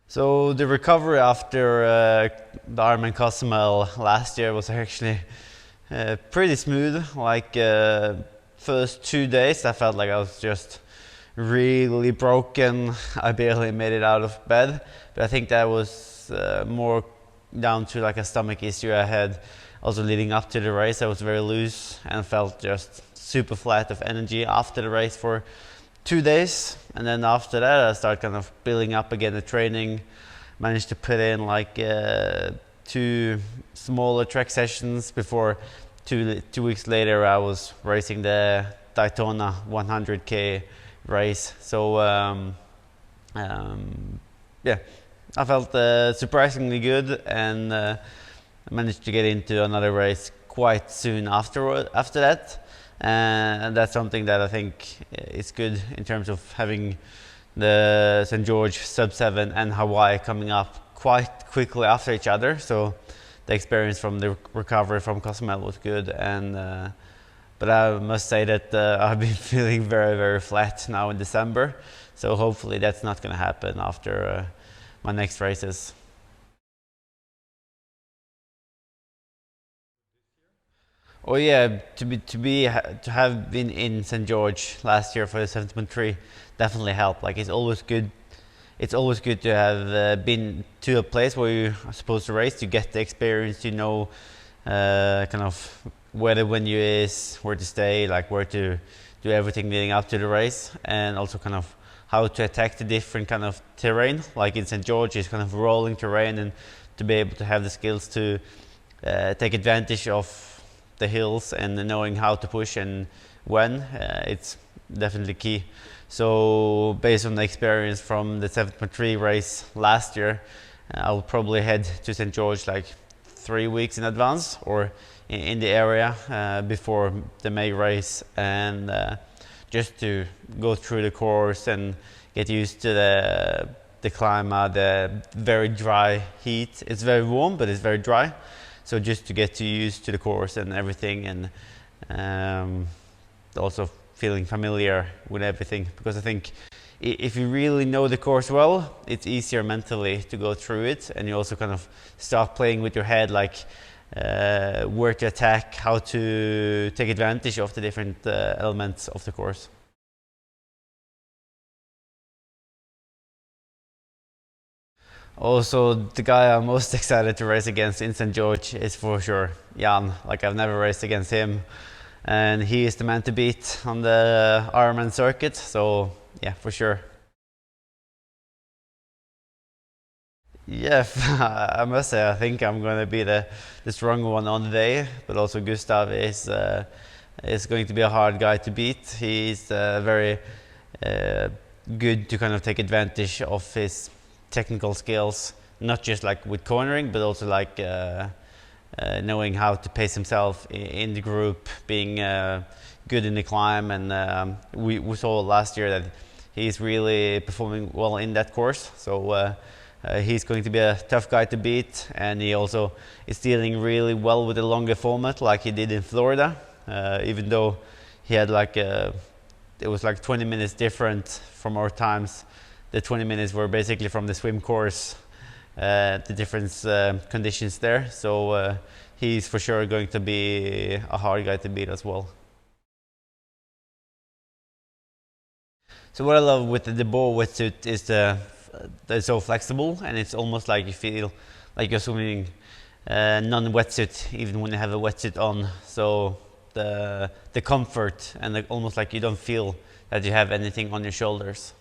So the recovery after the IRONMAN Cozumel last year was actually pretty smooth. Like first 2 days I felt like I was just really broken. I barely made it out of bed, but I think that was more down to like a stomach issue I had. Also leading up to the race I was very loose and felt just super flat of energy after the race for 2 days, and then after that I started kind of building up again the training. Managed to put in like 2 smaller track sessions before 2 weeks later I was racing the Daytona 100k race. So yeah, I felt surprisingly good, and I managed to get into another race quite soon after that. And that's something that I think is good in terms of having the St. George Sub 7 and Hawaii coming up quite quickly after each other. So the experience from the recovery from Cozumel was good, and but I must say that I've been feeling very flat now in December. So hopefully that's not going to happen after my next races. Oh yeah, to have been in St. George last year for the 70.3 definitely helped. Like it's always good to have been to a place where you are supposed to race. You get the experience, you know, kind of where the venue is, where to stay, like where to do everything leading up to the race, and also kind of how to attack the different kind of terrain. Like in St. George, it's kind of rolling terrain, and to be able to have the skills to take advantage of the hills and knowing how to push and when, it's definitely key. So based on the experience from the 7.3 race last year, I'll probably head to St. George like 3 weeks in advance or in the area before the May race, and just to go through the course and get used to the climate, the very dry heat. It's very warm, but it's very dry. So just to get used to the course and everything, and also feeling familiar with everything, because I think if you really know the course well, it's easier mentally to go through it, and you also kind of start playing with your head, like where to attack, how to take advantage of the different elements of the course. Also, the guy I'm most excited to race against in St. George is for sure Jan. Like I've never raced against him, and he is the man to beat on the Ironman circuit. So yeah, for sure. Yeah, I must say I think I'm going to be the strong one on the day, but also Gustav is going to be a hard guy to beat. He's very good to kind of take advantage of his technical skills, not just like with cornering, but also like knowing how to pace himself in the group, being good in the climb, and we saw last year that he's really performing well in that course. So he's going to be a tough guy to beat, and he also is dealing really well with the longer format like he did in Florida, even though he had like it was like 20 minutes different from our times. The 20 minutes were basically from the swim course, the different conditions there. So he's for sure going to be a hard guy to beat as well. So what I love with the deboer wetsuit is they're so flexible, and it's almost like you feel like you're swimming non-wetsuit even when you have a wetsuit on. So the comfort, and almost like you don't feel that you have anything on your shoulders.